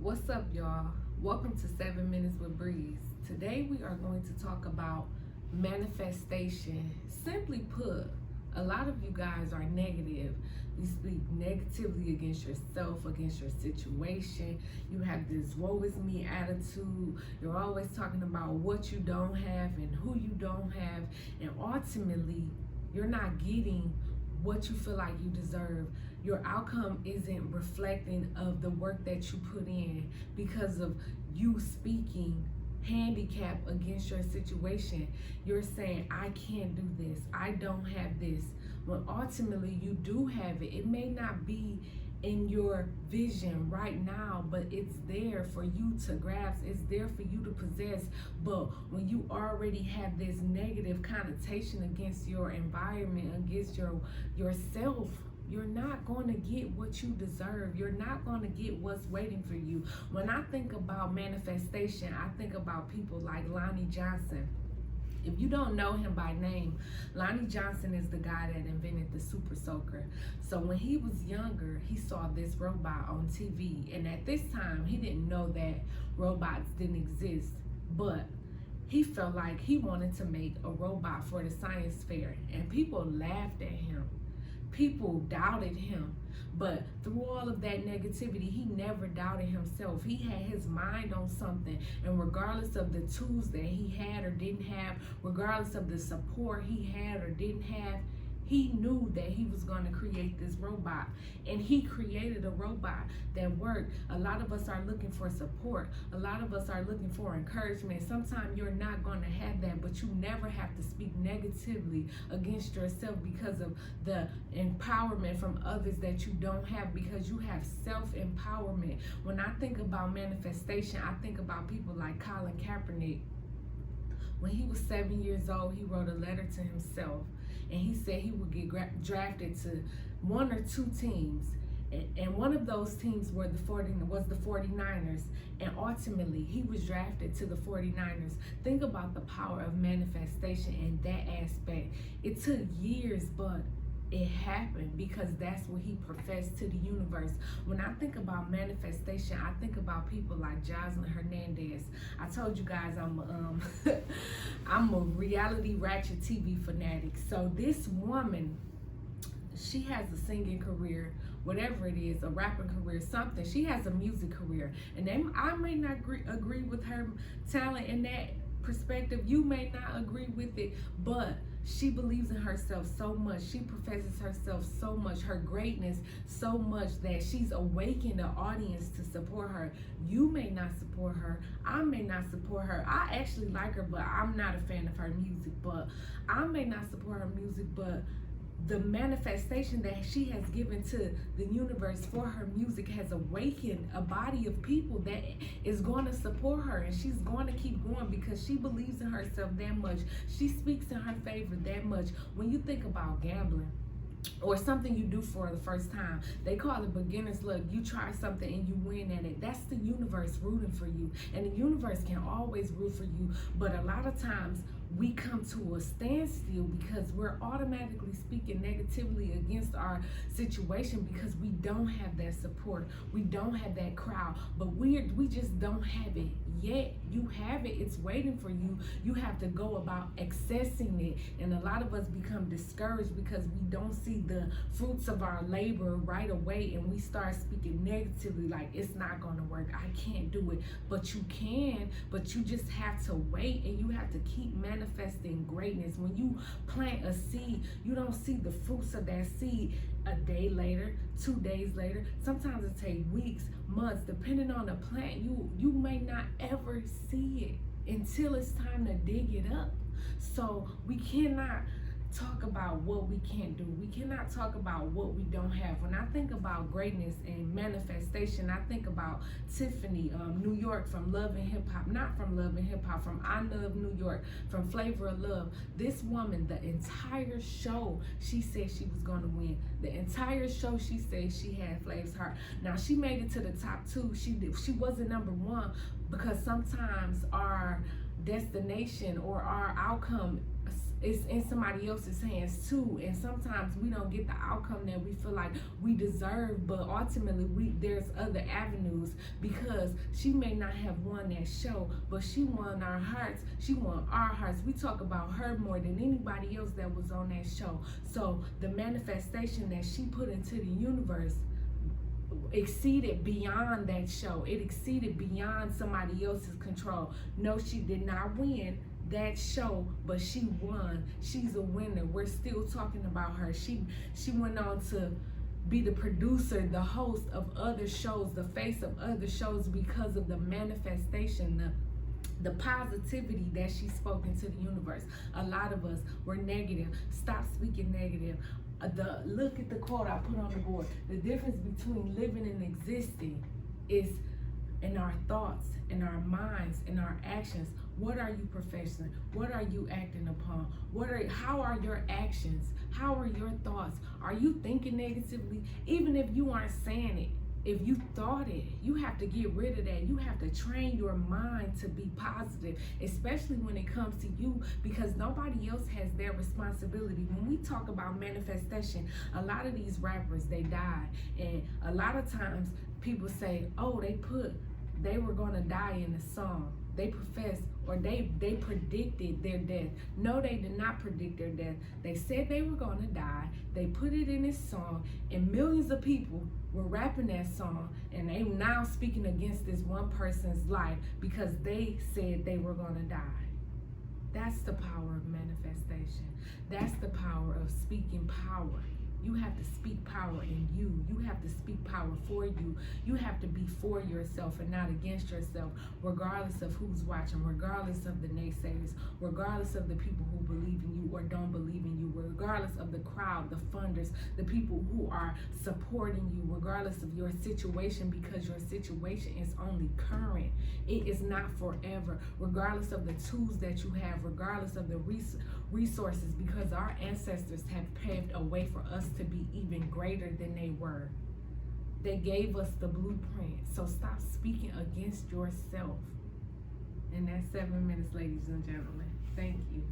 What's up, y'all? Welcome to 7 Minutes with Breeze. Today we are going to talk about manifestation. Simply put, a lot of you guys are negative. You speak negatively against yourself, against your situation. You have this woe is me attitude. You're always talking about what you don't have and who you don't have. And ultimately, you're not getting what you feel like you deserve. Your outcome isn't reflecting of the work that you put in because of you speaking handicap against your situation. You're saying, I can't do this, I don't have this, when ultimately you do have it. It may not be in your vision right now, but it's there for you to grasp, it's there for you to possess. But when you already have this negative connotation against your environment, against yourself, you're not going to get what you deserve. You're not going to get what's waiting for you. When I think about manifestation, I think about people like Lonnie Johnson. If you don't know him by name, Lonnie Johnson is the guy that invented the Super Soaker. So when he was younger, he saw this robot on TV. And at this time, he didn't know that robots didn't exist. But he felt like he wanted to make a robot for the science fair. And people laughed at him. People doubted him. But through all of that negativity, he never doubted himself. He had his mind on something. And regardless of the tools that he had or didn't have, regardless of the support he had or didn't have, he knew that he was going to create this robot. And he created a robot that worked. A lot of us are looking for support. A lot of us are looking for encouragement. Sometimes you're not going to have that, but you never have to speak negatively against yourself because of the empowerment from others that you don't have, because you have self-empowerment. When I think about manifestation, I think about people like Colin Kaepernick. When he was 7 years old, he wrote a letter to himself, and he said he would get drafted to one or two teams. And one of those teams was the 49ers. And ultimately, he was drafted to the 49ers. Think about the power of manifestation in that aspect. It took years, but it happened because that's what he professed to the universe. When I think about manifestation, I think about people like Jocelyn Hernandez. I told you guys I'm a reality ratchet TV fanatic. So this woman, she has a singing career, whatever it is, a rapping career, something. She has a music career, and I may not agree with her talent in that perspective. You may not agree with it, but she believes in herself so much. She professes herself so much, her greatness so much, that she's awakened an audience to support her. You may not support her. I may not support her. I actually like her, but I'm not a fan of her music. But I may not support her music, but the manifestation that she has given to the universe for her music has awakened a body of people that is going to support her, and she's going to keep going because she believes in herself that much. She speaks in her favor that much. When you think about gambling or something you do for the first time, they call it beginner's luck. You try something and you win at it. That's the universe rooting for you, and the universe can always root for you. But a lot of times we come to a standstill because we're automatically speaking negatively against our situation because we don't have that support, we don't have that crowd. But we just don't have it yet. You have it, it's waiting for you. You have to go about accessing it. And a lot of us become discouraged because we don't see the fruits of our labor right away, and we start speaking negatively like it's not going to work, I can't do it. But you can, but you just have to wait, and you have to keep manifesting greatness. When you plant a seed, you don't see the fruits of that seed a day later, 2 days later. Sometimes it takes weeks, months, depending on the plant. You may not ever see it until it's time to dig it up. So we cannot talk about what we can't do. We cannot talk about what we don't have. When I think about greatness and manifestation, I think about Tiffany, New York, from Love and Hip Hop. Not from Love and Hip Hop, from I Love New York, from Flavor of Love. This woman, the entire show, she said she was going to win. The entire show, she said she had Flav's heart. Now, she made it to the top two. She wasn't number one, because sometimes our destination or our outcome it's in somebody else's hands too, and sometimes we don't get the outcome that we feel like we deserve, but ultimately there's other avenues, because she may not have won that show, but she won our hearts. She won our hearts. We talk about her more than anybody else that was on that show. So the manifestation that she put into the universe exceeded beyond that show. It exceeded beyond somebody else's control. No, she did not win that show, but she won. She's a winner. We're still talking about her. She went on to be the producer, the host of other shows, the face of other shows, because of the manifestation, the positivity that she spoke into the universe. A lot of us were negative. Stop speaking negative. Look at the quote I put on the board. The difference between living and existing is in our thoughts, in our minds, in our actions. What are you professing? What are you acting upon? How are your actions? How are your thoughts? Are you thinking negatively? Even if you aren't saying it, if you thought it, you have to get rid of that. You have to train your mind to be positive, especially when it comes to you, because nobody else has their responsibility. When we talk about manifestation, a lot of these rappers, they died. And a lot of times people say, oh, they were gonna die in the song. They professed, or they predicted their death. No, they did not predict their death. They said they were gonna die. They put it in this song, and millions of people were rapping that song, and they now speaking against this one person's life because they said they were gonna die. That's the power of manifestation. That's the power of speaking power. You have to speak power in you. You have to speak power for you. You have to be for yourself and not against yourself, regardless of who's watching, regardless of the naysayers, regardless of the people who believe in you or don't believe in you, regardless of the crowd, the funders, the people who are supporting you, regardless of your situation, because your situation is only current. It is not forever, regardless of the tools that you have, regardless of the resources, because our ancestors have paved a way for us to be even greater than they were. They gave us the blueprint. So stop speaking against yourself. And that's 7 minutes, ladies and gentlemen. Thank you.